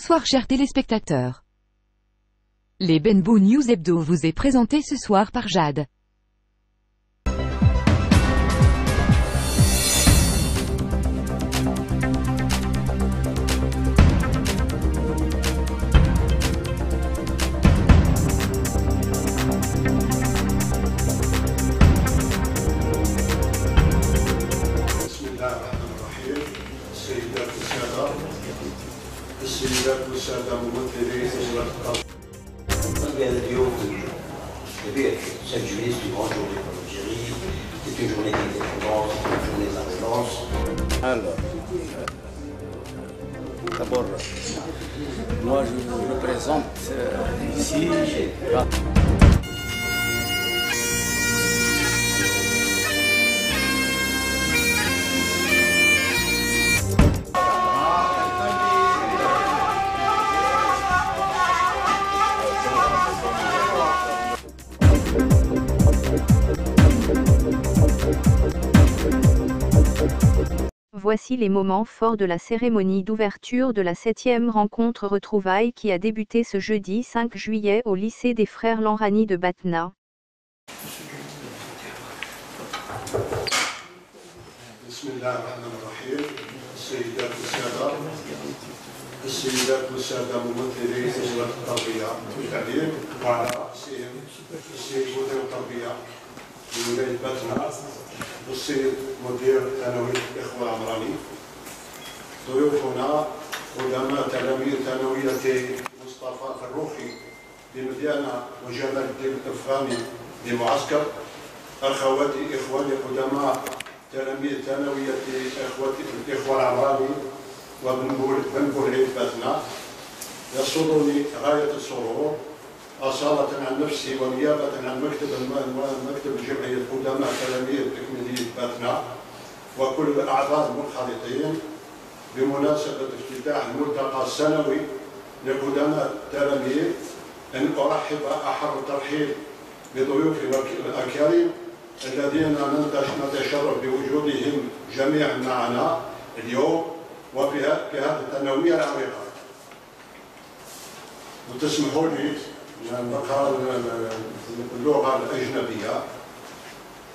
Bonsoir chers téléspectateurs. Les Benbou News Hebdo vous est présenté ce soir par Jade. السيدات والسادة ممثلي وزارة التربية. هذا اليوم الكبير 7 juillet, c'est une grande journée pour l'Algérie, c'est une journée d'indépendance, c'est une journée d'indépendance. Alors, d'abord, moi je me présente ici. Voici les moments forts de la cérémonie d'ouverture de la 7e rencontre retrouvailles qui a débuté ce jeudi 5 juillet au lycée des Frères Lanrani de Batna. السيدات والسادة ممثلي وزارة التربية والتعليم وعلى رأسهم السيد مدير التربية بولاية باتنا والسيد مدير ثانوي الإخوة العمراني، ضيوفنا قدماء تلاميذ ثانوية مصطفى فروخي بمديانة وجمال الدين الأفغاني بمعسكر، أخواتي إخواني قدماء تلاميذ ثانوية الإخوة العمراني وبن بولعيد باتنا، يسرني غاية السرور أصالة عن نفسي ونيابة عن مكتب الجمعية قدماء تلاميذ تكميلية باتنا وكل الأعضاء المنخرطين بمناسبة افتتاح الملتقى السنوي لقدماء التلاميذ أن أرحب أحر الترحيب بضيوفنا الأكارم الذين نتشرف بوجودهم جميعا معنا اليوم وفي هذه التنوية العريقة. وتسمحوا لي نقرأ اللغة الأجنبية.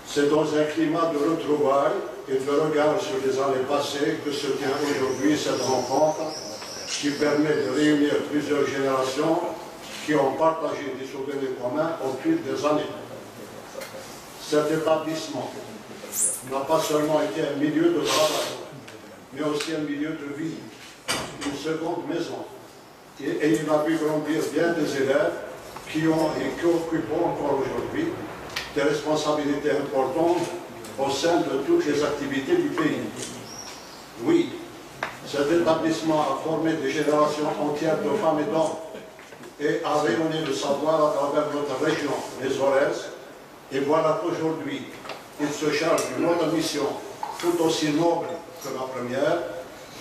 C'est dans un climat de retrouvailles et de regard sur les années passées que se tient aujourd'hui cette rencontre qui permet de réunir plusieurs générations qui ont partagé des souvenirs communs au fil des années. Cet établissement n'a pas seulement été un milieu de travail, mais aussi un milieu de vie, une seconde maison. Et il a pu grandir bien des élèves qui ont et qui occupent encore aujourd'hui des responsabilités importantes au sein de toutes les activités du pays. Oui, cet établissement a formé des générations entières de femmes et d'hommes et a rayonné le savoir à travers notre région, les Aurès. Et voilà qu'aujourd'hui, il se charge d'une autre mission tout aussi noble que la première,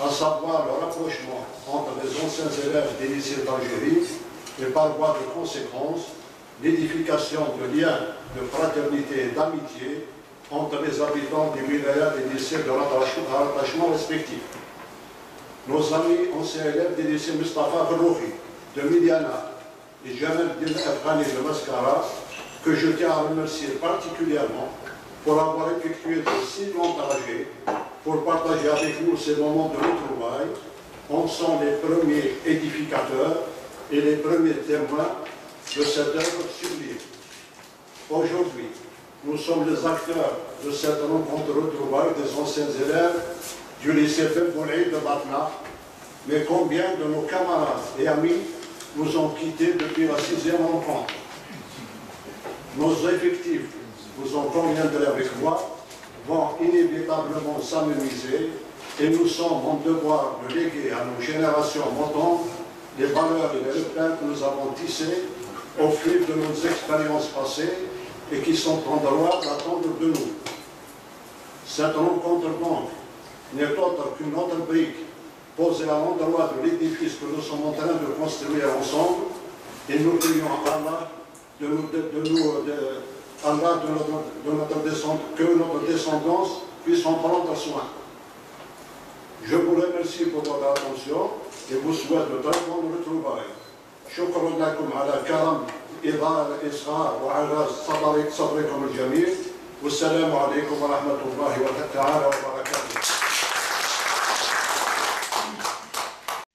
à savoir le rapprochement entre les anciens élèves des lycées d'Algérie et par voie de conséquence, l'édification de liens de fraternité et d'amitié entre les habitants des wilayas des lycées de rattachement respectifs. Nos amis anciens élèves des lycées Mustafa Farouki de Midiana et Jamal Din Afghani de Mascara, que je tiens à remercier particulièrement pour avoir effectué de si longs trajets pour partager avec nous ces moments de retrouvailles. En sont les premiers édificateurs et les premiers témoins de cette œuvre sublime. Aujourd'hui, nous sommes les acteurs de cette rencontre retrouvaille des anciens élèves du lycée Ben Bouleid de Batna, mais combien de nos camarades et amis nous ont quittés depuis la 6e rencontre. Nos effectifs, vous en conviendrez avec moi, vont inévitablement s'amenuiser et nous sommes en devoir de léguer à nos générations montantes les valeurs et les repères que nous avons tissés au fil de nos expériences passées et qui sont en droit d'attendre de nous. Cette rencontre donc n'est autre qu'une autre brique posée à l'endroit de l'édifice que nous sommes en train de construire ensemble et nous prions à Allah que notre descendance puisse en prendre soin. Je vous remercie pour votre attention et vous souhaite de très bonnes retrouvailles. شكرا لكم على كرم إصغاء وعلى صبركم الجميل والسلام عليكم ورحمة الله تعالى وبركاته.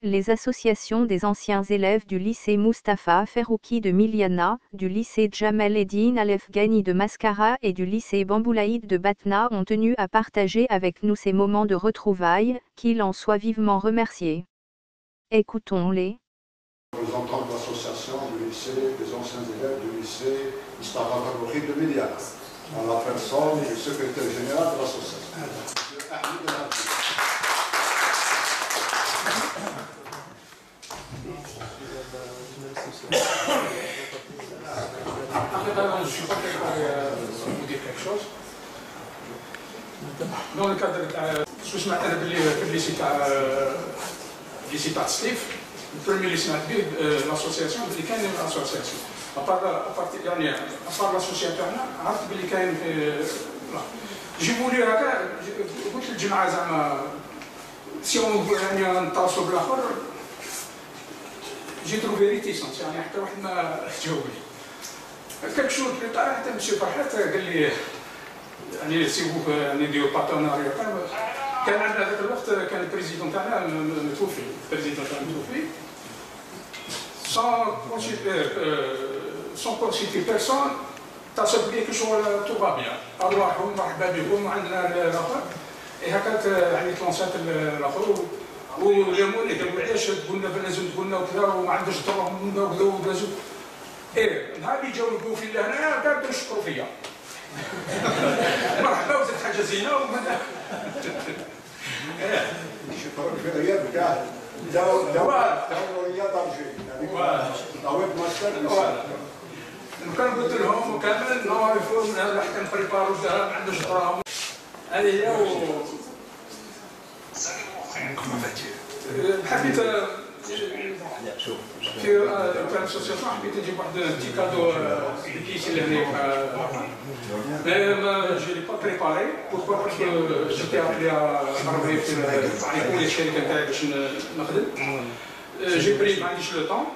Les associations des anciens élèves du lycée Mustapha Ferrouki de Miliana, du lycée Jamal Eddin Al-Afghani de Mascara et du lycée Bamboulaïd de Batna ont tenu à partager avec nous ces moments de retrouvailles, qu'ils en soient vivement remerciés. Écoutons-les. Représentant de l'association du lycée, des anciens élèves du lycée Mustapha Ferrouki de Miliana, en la personne du secrétaire général de l'association, M. Ahmed El-Habib. Je ne suis pas préparé à vous dire quelque chose. Dans le cadre de lycée تاع ستيف البريمير اللي سمعت به لاسوسياسيون اللي كاين لاسوسياسيون يعني ابار لاسوسياسيون تاعنا عرفت باللي كاين في جيبوا لي هكا قلت للجماعه زعما سي اون يعني نتواصلوا بالاخر جي تروفي ريتيسونس يعني حتى واحد ما جاوب لي كلك شهور بلي طار حتى مسيو فرحات قال لي يعني سي فو يعني نديرو بارتناريا كان عندنا هذاك الوقت كان البريزيدون تاعنا متوفي البريزيدون تاعنا متوفي سون كونسيتي بيرسون تصل بلي كل شغل تو با بيان ارواحهم مرحبا بكم وعندنا الاخر هكاك يعني تلونسات الاخر وليمون قالوا علاش تقولنا لازم تقولنا وكذا وما عندناش دروهم وكذا ولازم نهار اللي جاو الكوفي لهنا قاعد يشكروا فيا مرحبا وزاد حاجه زينه شكرا في غياب كاع دورية طنجة يعني طويت ماستر كان قلت لهم كامل نعرفوا راح كنبريبارو فيها ما عندوش دراهم هذه هي حبيت في الاسوسياسيون حبيت نجيب واحد تي كادو كيس اللي هنا je l'ai pas préparé. Pourquoi? Parce que j'étais appelé à travailler pour les شركة نتاعي باش نخدم. J'ai pris ما عنديش لو طون.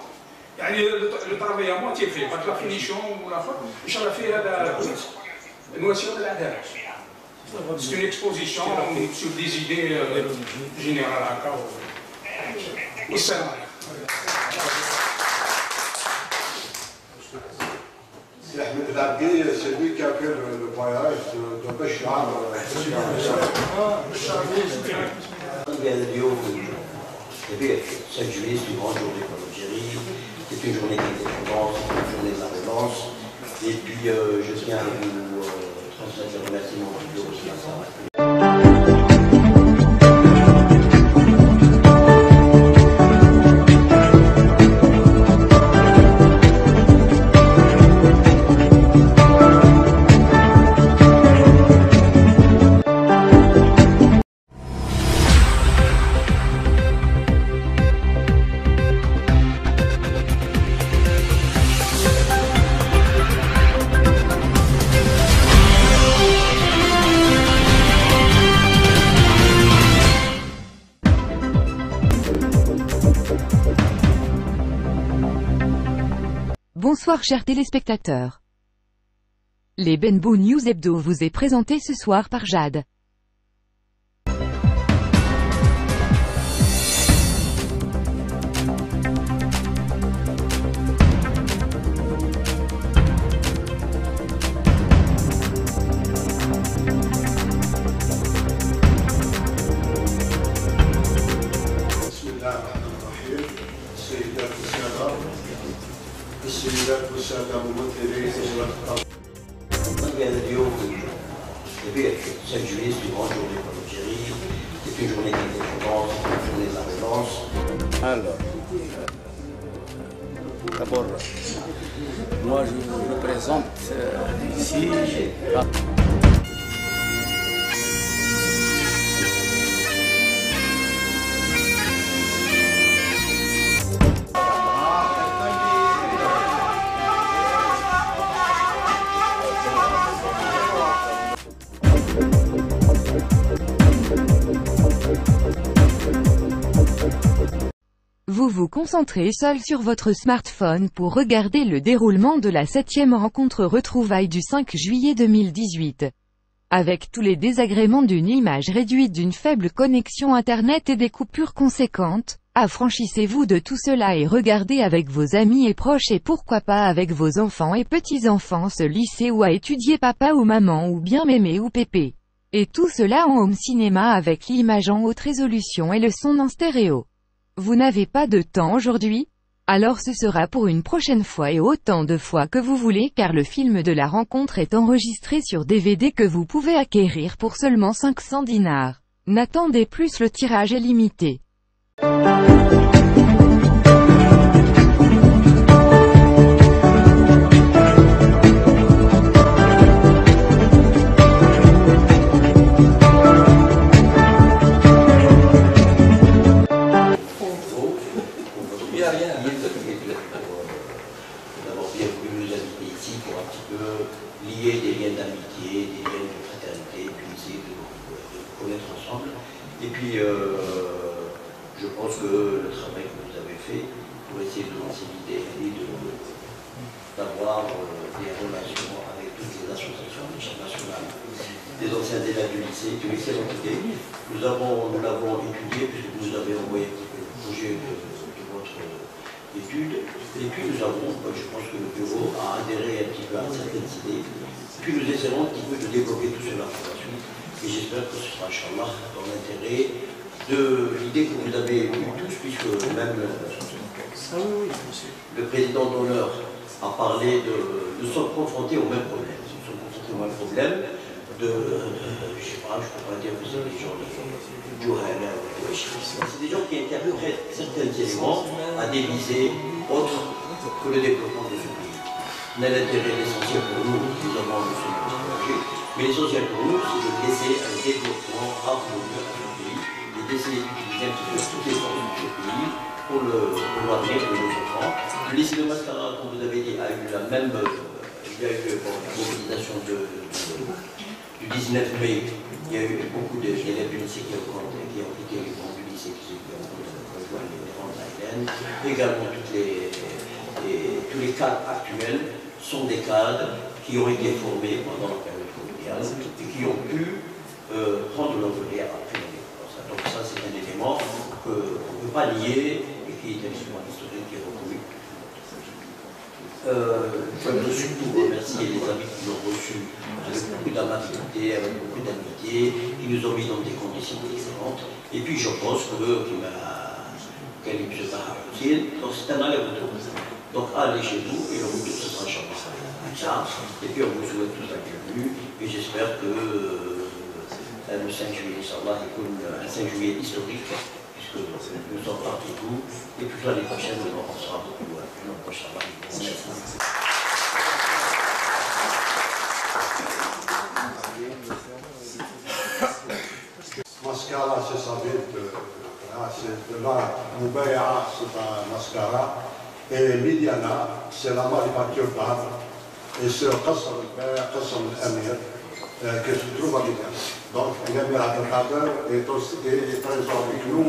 يعني لو طرافاي ا موتي فيه بعد لا فينيسيون والاخر ان شاء الله فيه هذا نواسيون العداله. C'est une exposition sur des idées générales هكا. والسلام عليكم. Ahmed El-Habib, c'est lui qui a fait le voyage de Béchar. Le 7 juillet, c'est une grande journée pour l'Algérie, c'est une journée d'indépendance, c'est une journée de la relance. Et puis, je tiens à vous transmettre le remerciement du bureau ce matin. Bonsoir chers téléspectateurs. Les Benbou News Hebdo vous est présenté ce soir par Jade. السيدات والسادة ممثلي Le 7 juillet, c'est une grande journée pour l'Algérie, c'est une journée d'indépendance, c'est une journée de la relance. Alors, d'abord, moi je représente ici vous vous concentrez seul sur votre smartphone pour regarder le déroulement de la 7e rencontre retrouvailles du 5 juillet 2018. Avec tous les désagréments d'une image réduite, d'une faible connexion Internet et des coupures conséquentes, affranchissez-vous de tout cela et regardez avec vos amis et proches et pourquoi pas avec vos enfants et petits-enfants ce lycée où a étudié papa ou maman ou bien mémé ou pépé. Et tout cela en home cinéma avec l'image en haute résolution et le son en stéréo. Vous n'avez pas de temps aujourd'hui? Alors ce sera pour une prochaine fois et autant de fois que vous voulez car le film de la rencontre est enregistré sur DVD que vous pouvez acquérir pour seulement 500 dinars. N'attendez plus, le tirage est limité. Je pense que le travail que vous avez fait pour essayer de faciliter et d'avoir des relations avec toutes les associations nationales des anciens élèves du lycée, est une excellente idée. Nous l'avons étudié puisque vous avez envoyé un petit peu le projet de votre étude. Et puis nous avons, je pense que le bureau a adhéré un petit peu à certaines idées. Puis nous essaierons un petit peu de développer tout cela pour la suite. Et j'espère que ce sera, Inch'Allah, dans l'intérêt de l'idée que vous avez eue tous, puisque même le président d'honneur a parlé de se confronter au même problème. Nous sommes confrontés au même problème je ne sais pas, je ne peux pas dire que c'est des gens c'est des gens qui interprètent certains éléments à des visées autres que le développement de ce pays. On a l'intérêt essentiel pour nous, évidemment, nous sommes engagés, mais l'essentiel pour nous, c'est de laisser un développement harmonieux à ce pays et d'essayer d'utiliser un petit peu toutes les forces de ce pays pour l'avenir de nos enfants. Le lycée de Mascara, comme vous avez dit, a eu la même mobilisation du 19 mai. Il y a eu beaucoup d'élèves du lycée qui ont quitté les bancs du lycée, qui ont rejoint les rangs de l'AIN. Également, tous les cadres actuels sont des cadres qui ont été formés pendant la période coloniale et qui ont pu prendre leur relais après l'indépendance. Donc ça, c'est un élément qu'on ne peut pas nier et qui est un élément historique qui est reconnu. Je veux surtout remercier les amis qui nous ont reçus avec beaucoup d'amabilité, avec beaucoup d'amitié, qui nous ont mis dans des conditions excellentes. Et puis je pense que donc c'est un aller-retour. Donc allez chez vous et le retour ce sera Inch'Allah. Et puis on vous souhaite tous la bienvenue et j'espère que le 5 juillet, Inch'Allah, est un 5 juillet historique, puisque nous sommes partis tout, et puis l'année prochaine, on sera beaucoup plus nombreux, Inch'Allah. Mascara, c'est sa ville, c'est de la Moubaïa, c'est à Mascara, et Midiana, c'est la manufacture d'art, et c'est le Qassam al-Amir, qui se trouve à Midiana. Donc, Emir Abdelkader est présent avec nous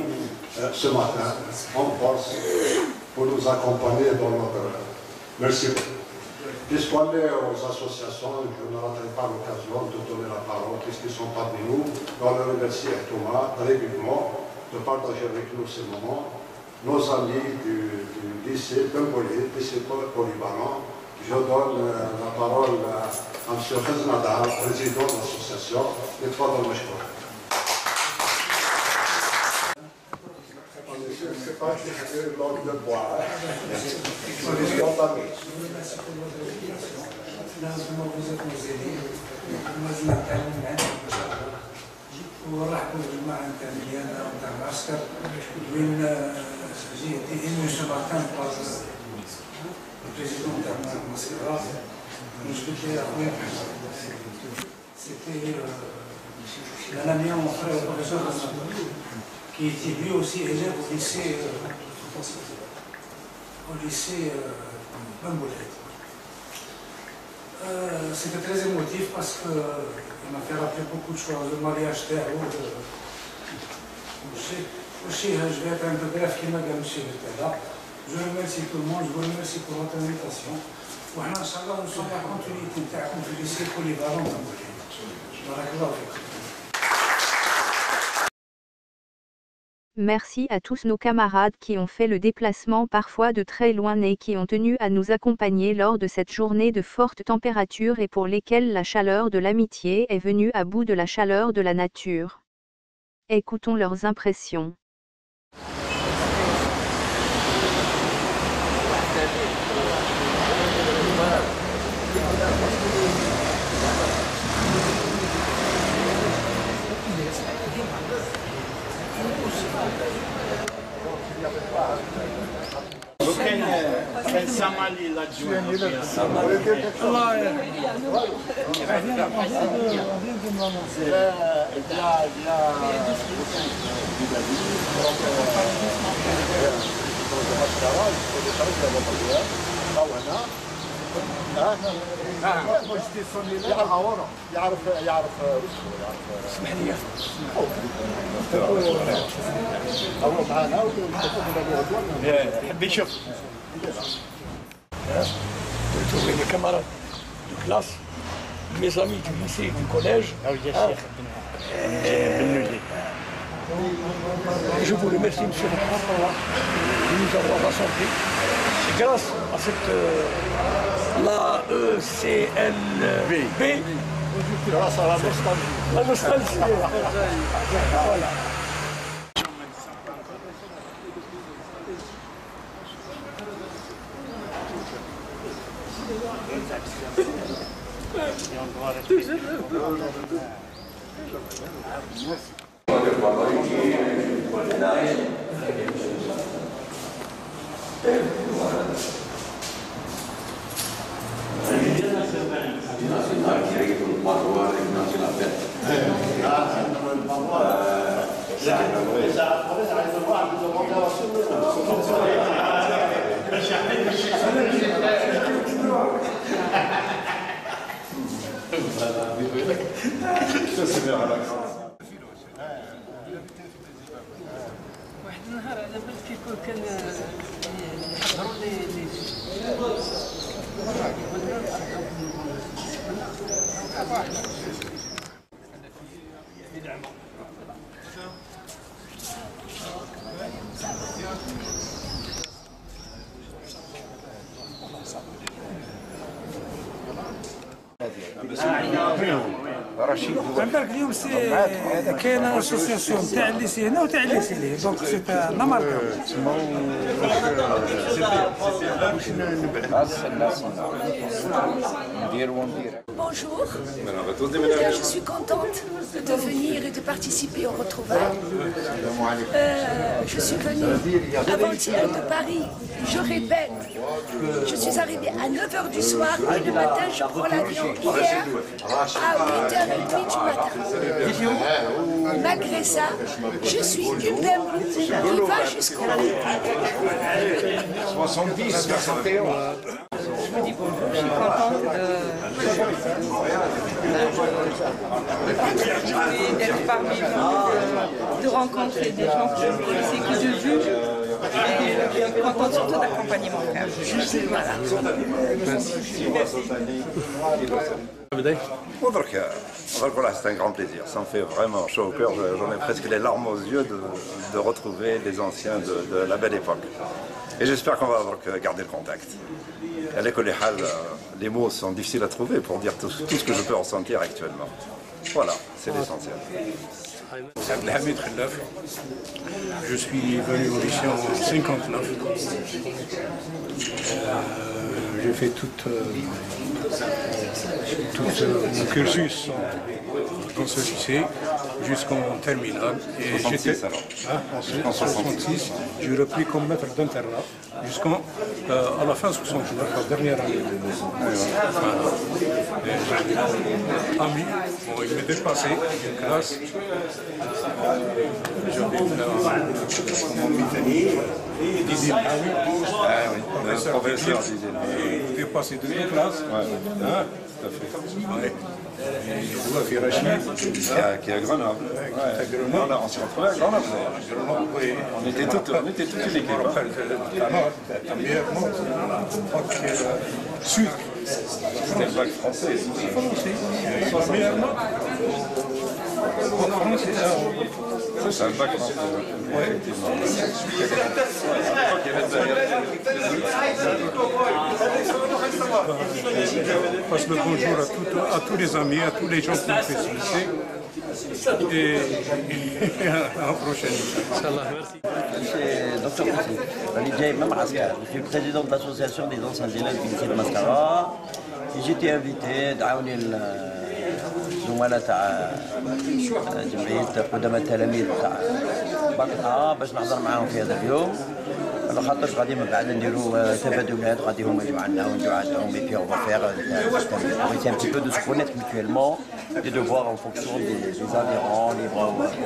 ce matin, en force, pour nous accompagner dans notre œuvre. Merci beaucoup. Puisqu'on est aux associations, je ne raterai pas l'occasion de donner la parole, puisqu'ils sont parmi nous. On le remercie à Thomas régulièrement de partager avec nous ces moments. Nos amis du lycée Benvolé, lycée polyvalent, je donne la parole à M. Khaznadar, président de l'association, et trois de Meshkour. Je ne sais pas si c'est l'ordre de bois. ورحبوا بالجماعة نتاع مليانة ونتاع المعسكر وين جيت إنه جماعتين باز البريزيدون نتاع المعسكر مش قلت لي أخويا c'était un ami à mon frère, le professeur qui était lui aussi élève au lycée Benvolé. C'était très émotif parce qu'il m'a fait rappeler beaucoup de choses, le mariage d'Héro, Aussi, je vais être un peu bref qui m'a gagné chez le Tela. Je remercie tout le monde, je vous remercie pour votre invitation. وإحنا إن شاء الله nous sommes la continuité نتاعكم في lycée polyvalent de Moulins. بارك الله فيكم. Merci à tous nos camarades qui ont fait le déplacement parfois de très loin et qui ont tenu à nous accompagner lors de cette journée de forte température et pour lesquels la chaleur de l'amitié est venue à bout de la chaleur de la nature. Écoutons leurs impressions. كان سامالي لا يعرف اسمح لي هو معنا يحب يشوف retrouver mes camarades de classe, mes amis du lycée et du collège. Je vous remercie, monsieur le président, de nous avoir rassemblés. C'est grâce à cette l'AECLB, grâce à la nostalgie. La nostalgie. Voilà. واحد النهار على بالك كيكون كان يحضروا لي عندك اليوم كاين اسوسياسيون تاع الليسي هنا وتاع الليسي اللي دونك سي نمر Bonjour, je suis contente de venir et de participer au retrouvailles. Je suis venue avant-hier de Paris, je répète, je suis arrivée à 9h du soir et le matin je prends l'avion hier à 8h30 du matin. Malgré ça, je suis UPM qui va jusqu'au bout. 70, 71. Je vous dis bonjour, je suis contente d'être parmi vous, de rencontrer des gens que je connaissais que de vue. Et je suis contente surtout d'accompagner mon frère. Voilà. Voilà, c'est un grand plaisir, ça me fait vraiment chaud au cœur, j'en ai presque les larmes aux yeux de retrouver les anciens de la belle époque. Et j'espère qu'on va garder le contact. À l'école, les mots sont difficiles à trouver pour dire tout ce que je peux ressentir actuellement. Voilà, c'est l'essentiel. C'est Abdelhamid Khellaf. Je suis venu au lycée en 59. J'ai fait tout mon cursus dans ce lycée jusqu'en terminale. Et 66 alors. En 66, j'ai repris comme maître d'internat jusqu'à la fin 69, la dernière année. Ami, bon, il m'est dépassé une classe. Didier professeur Didier. Il est passé de deux classes. Ouais, tout à fait. Ouais. في رشيد qui est à Grenoble. Ouais. On s'est retrouvés à Grenoble. On était toute une équipe. C'était le bac français. C'est un bac français. Je passe le bonjour à tous les amis, à tous les gens qui ont fait ce lycée. Et à la prochaine. C'est Dr Koussi, Ali Djaïma Maaskar. Je suis le président de l'association des anciens élèves du lycée de Mascara. J'ai été invité دعوني الزملاء تاع جمعية قدماء التلاميذ تاع بطنة باش نحضر معاهم في هذا اليوم. على خاطرش غادي من بعد نديروا تبادلات غادي هما يجوا عندنا ونجوا عندهم et puis on va faire on essaie un petit peu de se connaître mutuellement et de voir en fonction des adhérents,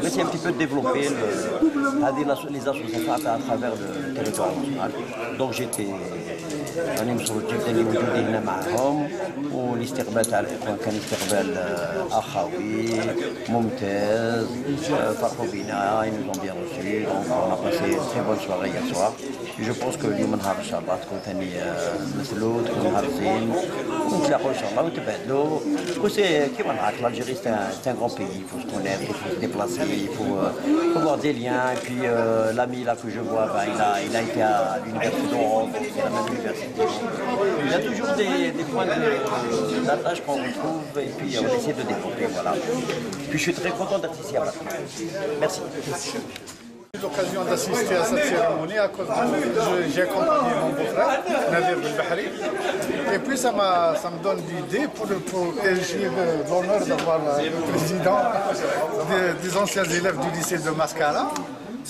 on essaie un petit peu de développer les associations à travers le territoire national. Donc j'étais راني متوجه ثاني وجودي هنا معهم والاستقبال تاع الاخوان كان استقبال اخوي ممتاز فرحوا بينا ils nous ont bien reçus donc on a passé une très bonne soirée hier soir. Je pense que اليوم نهار ان شاء الله تكون ثاني مثلو تكون نهار زين ونتلاقوا ان شاء الله ونتبادلوا وسي كيما نعرف l'Algérie c'est un grand pays, il faut se connaître, il faut se déplacer, il faut avoir des liens et puis l'ami là que je vois il a été à l'université d'Europe, c'est la même université. Il y a toujours des points d'attache qu'on retrouve et puis on essaie de développer, voilà. Puis je suis très content d'être ici à Batna. Merci. J'ai eu l'occasion d'assister à cette cérémonie à cause de j'ai accompagné mon beau-frère, Nadir Belbahri. Et puis ça me donne l'idée et j'ai l'honneur d'avoir le président des anciens élèves du lycée de Mascara.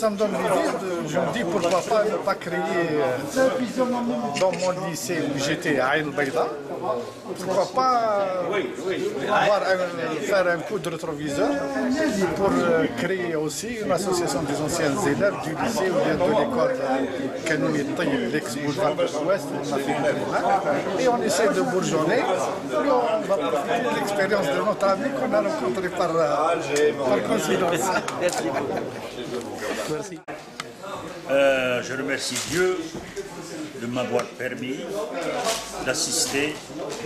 Ça me donne l'idée, je me dis pourquoi pas ne pas créer dans mon lycée où j'étais à Aïn Bayda, pourquoi pas faire un coup de rétroviseur pour créer aussi une association des anciens élèves du lycée ou bien de l'école Kanoui Taïb, l'ex-boulevard de l'Ouest, on a fait une et on essaie de bourgeonner et on va profiter de l'expérience de notre ami qu'on a rencontré par coïncidence. Merci. Je remercie Dieu de m'avoir permis d'assister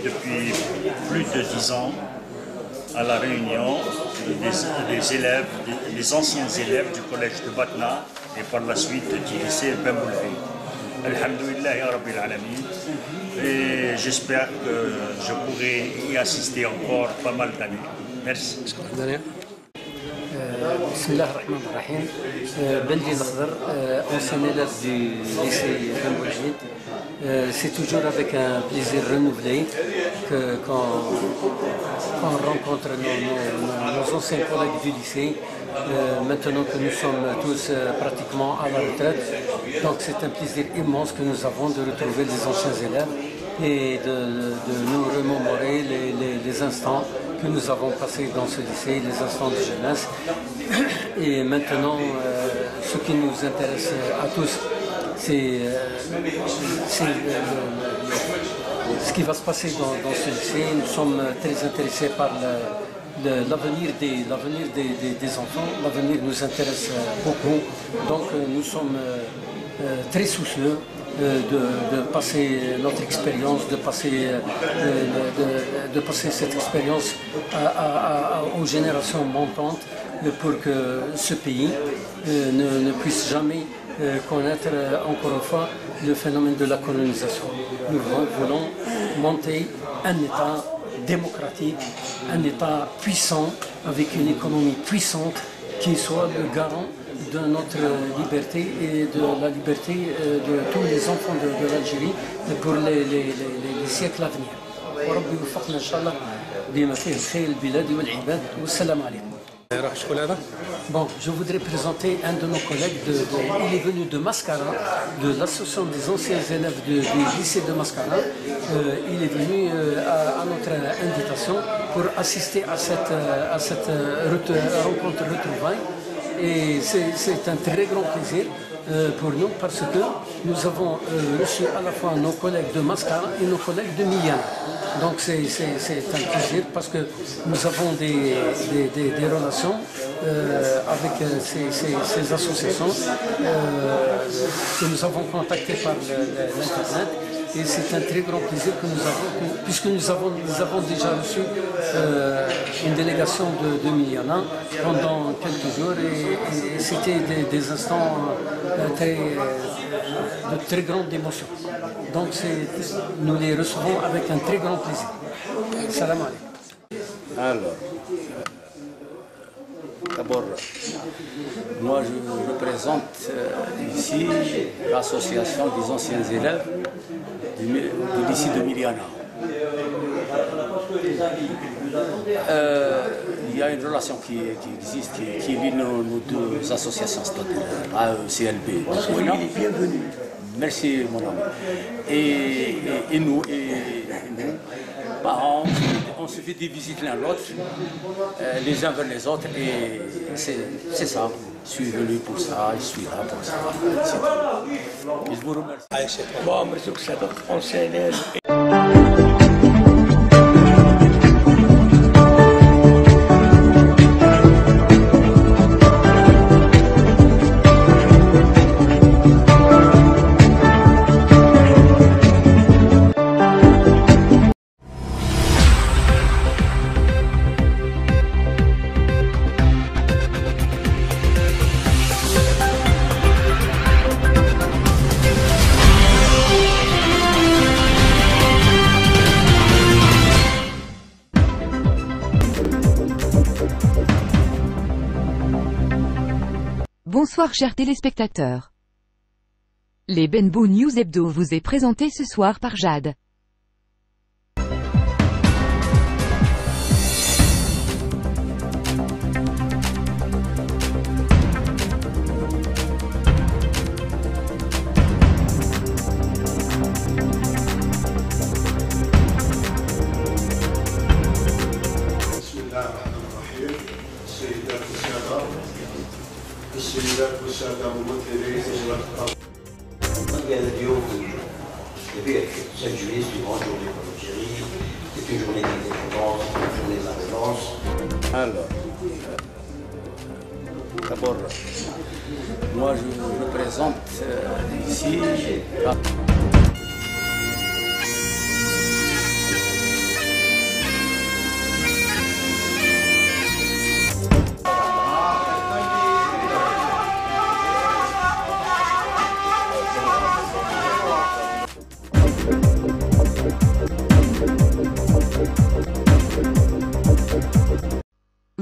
depuis plus de 10 ans à la réunion des élèves, des anciens élèves du collège de Batna et par la suite du lycée Ben Boulvi. Alhamdoulillahi Rabbil Alamin. Et j'espère que je pourrai y assister encore pas mal d'années. Merci. بسم الله الرحمن الرحيم. بلدي الخضر, ancien élève du lycée Ben Boulvid. C'est toujours avec un plaisir renouvelé qu'on rencontre nos anciens collègues du lycée. Maintenant que nous sommes tous pratiquement à la retraite, donc c'est un plaisir immense que nous avons de retrouver les anciens élèves et de nous remémorer les instants que nous avons passés dans ce lycée, les instants de jeunesse. Et maintenant, ce qui nous intéresse à tous, c'est ce qui va se passer dans ce lycée. Nous sommes très intéressés par l'avenir des enfants. L'avenir nous intéresse beaucoup. Donc nous sommes très soucieux de passer notre expérience, de passer cette expérience aux générations montantes pour que ce pays ne puisse jamais connaître encore une fois le phénomène de la colonisation. Nous voulons monter un État démocratique, un État puissant, avec une économie puissante qui soit le garant de notre liberté et de la liberté de tous les enfants de l'Algérie pour les siècles à venir. وربي يوفقنا إن شاء الله بما فيه الخير البلاد والعباد والسلام عليكم. Bon, je voudrais présenter un de nos collègues, il est venu de Mascara, de l'association des anciens élèves du lycée de Mascara. Il est venu à notre invitation pour assister à cette rencontre retrouvaille. Et c'est un très grand plaisir pour nous parce que nous avons reçu à la fois nos collègues de Mascara et nos collègues de Miliana. Donc c'est un plaisir parce que nous avons des relations avec ces associations que nous avons contactées par l'Internet. Et c'est un très grand plaisir que nous avons, puisque nous avons déjà reçu une délégation de Miliana pendant quelques jours et c'était des instants de très grande émotion. Donc nous les recevons avec un très grand plaisir. Salam alaikum. Alors, d'abord, moi je représente ici l'association des anciens élèves du lycée de Miliana. Il y a une relation qui existe, qui lie nos deux associations, c'est-à-dire AECLB. Bienvenue. Merci mon ami. Et nous, parents, on se fait des visites l'un l'autre, les uns vers les autres, et c'est ça. Je suis venu pour ça, je suis là pour ça. Et je vous remercie. Bon, merci que ça on s'élève. Bonsoir chers téléspectateurs. Les Benbou News Hebdo vous est présenté ce soir par Jade. السيدات والسادة ممثلي وزارة Le 7 juillet, c'est une grande journée pour l'Algérie, c'est une journée d'indépendance, c'est une journée de la relance. Alors, d'abord, moi je représente ici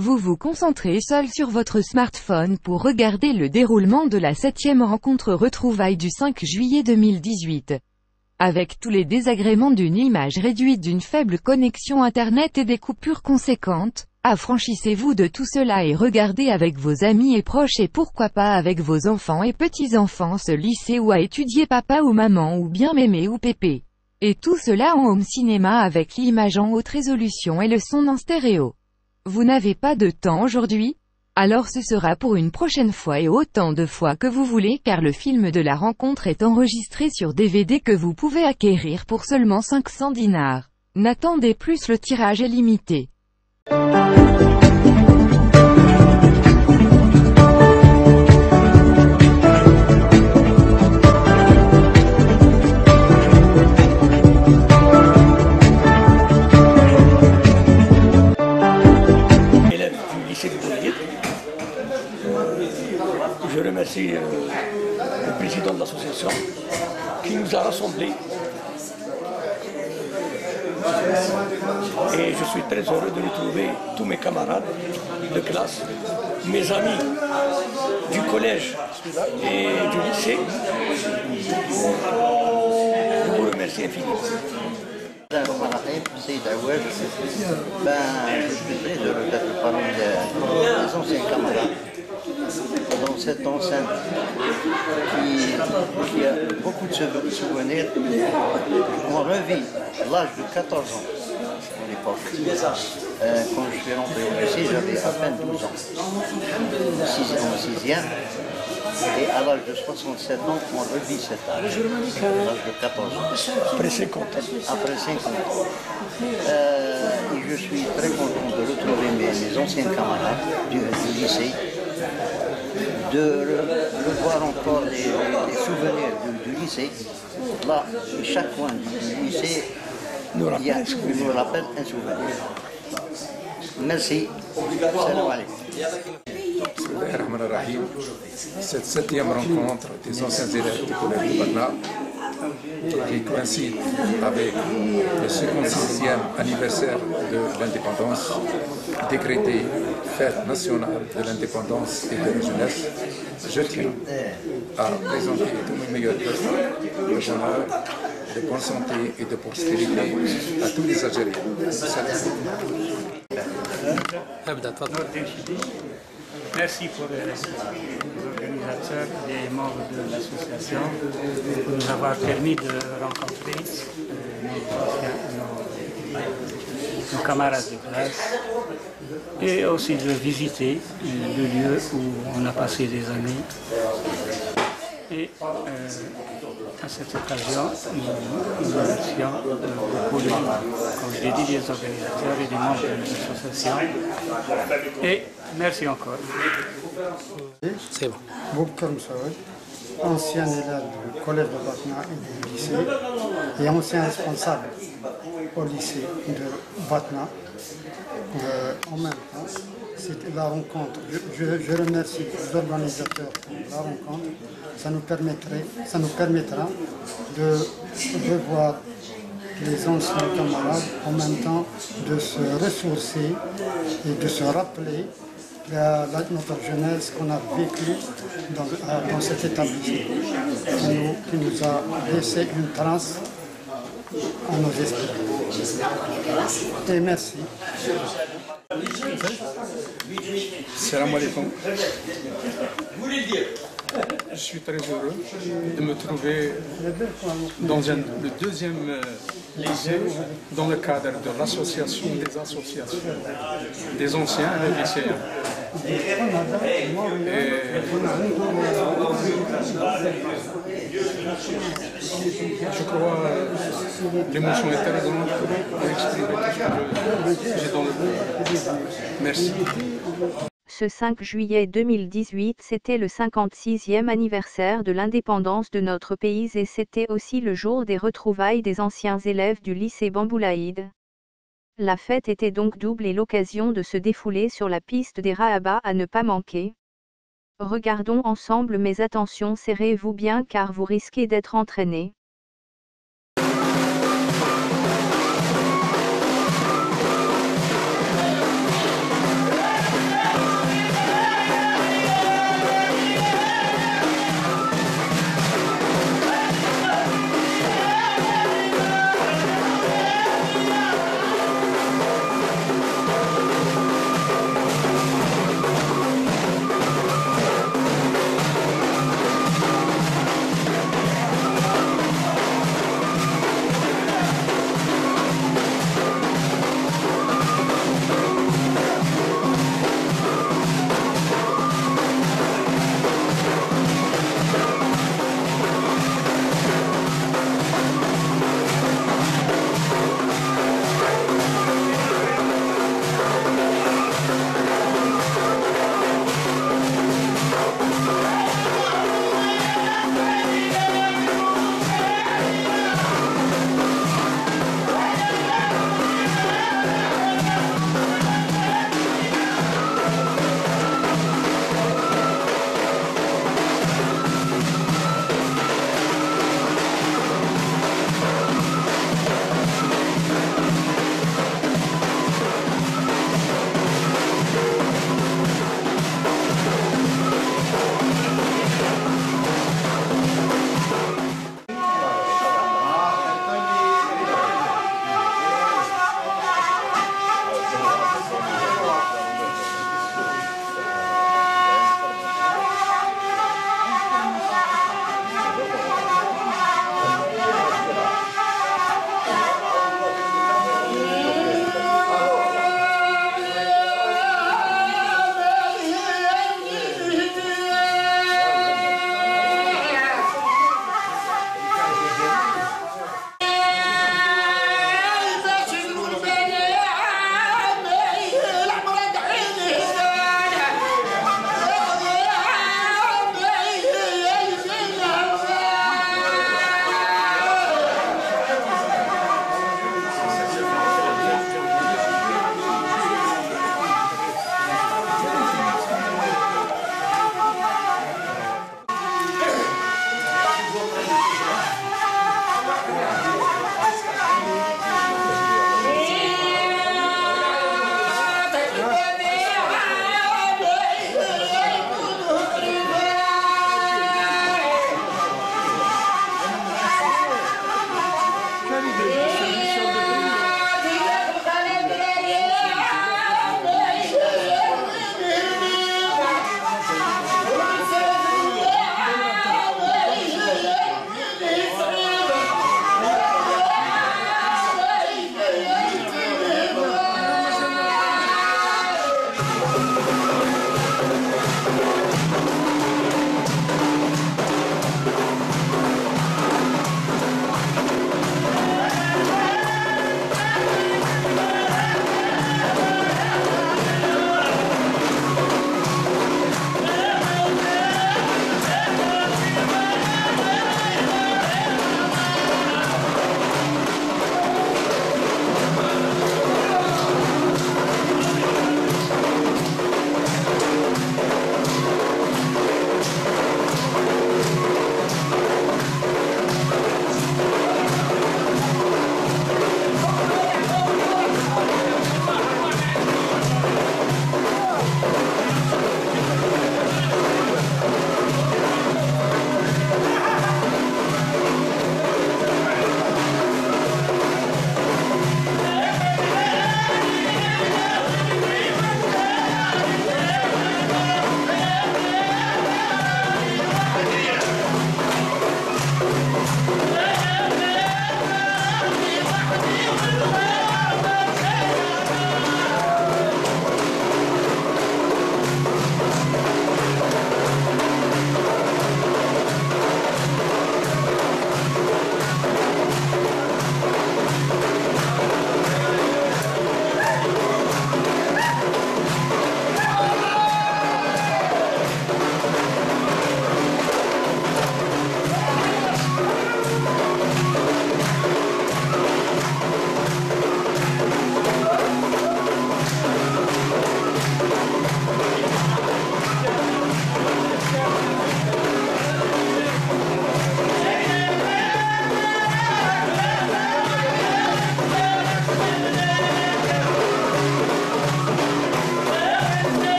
Vous vous concentrez seul sur votre smartphone pour regarder le déroulement de la 7e rencontre retrouvailles du 5 juillet 2018. Avec tous les désagréments d'une image réduite, d'une faible connexion internet et des coupures conséquentes, affranchissez-vous de tout cela et regardez avec vos amis et proches et pourquoi pas avec vos enfants et petits-enfants ce lycée où a étudié papa ou maman ou bien mémé ou pépé. Et tout cela en home cinéma avec l'image en haute résolution et le son en stéréo. Vous n'avez pas de temps aujourd'hui? Alors ce sera pour une prochaine fois et autant de fois que vous voulez car le film de la rencontre est enregistré sur DVD que vous pouvez acquérir pour seulement 500 dinars. N'attendez plus, le tirage est limité. Je remercie le président de l'association qui nous a rassemblés. Et je suis très heureux de retrouver tous mes camarades de classe, mes amis du collège et du lycée. Je vous remercie infiniment. C'est Daoued. Je suis très heureux d'être parmi les anciens camarades dans cette enceinte qui a beaucoup de souvenirs. On revit l'âge de 14 ans. On est l'époque. Quand je suis rentré au lycée, j'avais à peine 12 ans. En 6e. Et à l'âge de 67 ans, on revit cet âge. À l'âge de 14 ans. Après 50 ans. Après 50 ans. Et je suis très content de retrouver mes anciens camarades du lycée, de revoir encore des souvenirs du lycée. Là, chaque coin du lycée nous rappelle un souvenir. Merci. Salam alaikum. Cette 7e rencontre des anciens élèves du collège de Batna, qui coïncide avec le 56e anniversaire de l'indépendance, décrété fête nationale de l'indépendance et de la jeunesse, je tiens à présenter tous mes meilleurs vœux de bonheur, de bonne santé et de prospérité à tous les Algériens. Merci pour les organisateurs et les membres de l'association pour nous avoir permis de rencontrer nos camarades de classe et aussi de visiter le lieu où on a passé des années. Et à cette occasion, nous remercions beaucoup, comme je l'ai dit, les organisateurs et les membres de l'association. Et merci encore. C'est bon. Boubkar Moussaoui, ancien élève du collège de Batna et du lycée, et ancien responsable au lycée de Batna. En même temps, c'était la rencontre. Je remercie les organisateurs pour la rencontre. Ça nous permettra de revoir les anciens camarades, en même temps de se ressourcer et de se rappeler notre jeunesse qu'on a vécue dans cet établissement, qui nous a laissé une trace à nos esprits. Et merci. Salam alaikum. Je suis très heureux de me trouver dans le deuxième lycée dans le cadre de l'association des associations des anciens lycéens. Je crois l'émotion est très grande pour exprimer tout ce que j'ai dans le cœur. Merci. Ce 5 juillet 2018, c'était le 56e anniversaire de l'indépendance de notre pays et c'était aussi le jour des retrouvailles des anciens élèves du lycée Bamboulaïd. La fête était donc double et l'occasion de se défouler sur la piste des Rahaba à ne pas manquer. Regardons ensemble, mais attention, serrez-vous bien car vous risquez d'être entraînés.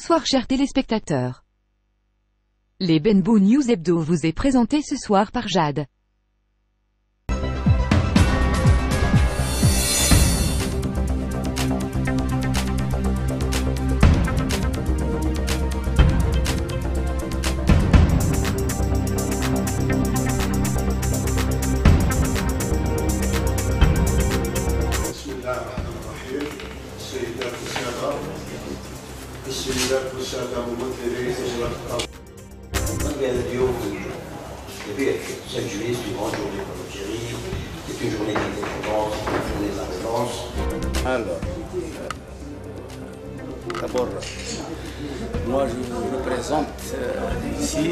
Bonsoir chers téléspectateurs. Les Benbou News Hebdo vous est présenté ce soir par Jade. السيدات والسادة ممثلي وزارة Le 7 juillet, c'est une grande journée pour l'Algérie, c'est une journée d'indépendance, c'est une journée de la relance. Alors, d'abord, moi je représente ici.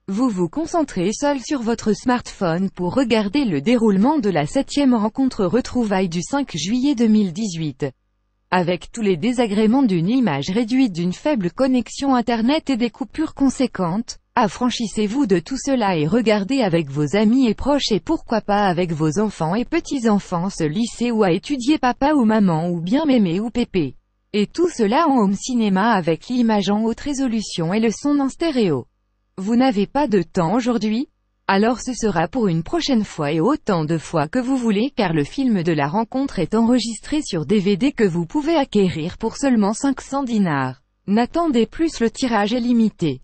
Vous vous concentrez seul sur votre smartphone pour regarder le déroulement de la 7e rencontre retrouvailles du 5 juillet 2018. Avec tous les désagréments d'une image réduite, d'une faible connexion internet et des coupures conséquentes, affranchissez-vous de tout cela et regardez avec vos amis et proches et pourquoi pas avec vos enfants et petits-enfants ce lycée où a étudié papa ou maman ou bien mémé ou pépé. Et tout cela en home cinéma avec l'image en haute résolution et le son en stéréo. Vous n'avez pas de temps aujourd'hui? Alors ce sera pour une prochaine fois et autant de fois que vous voulez car le film de la rencontre est enregistré sur DVD que vous pouvez acquérir pour seulement 500 dinars. N'attendez plus, le tirage est limité.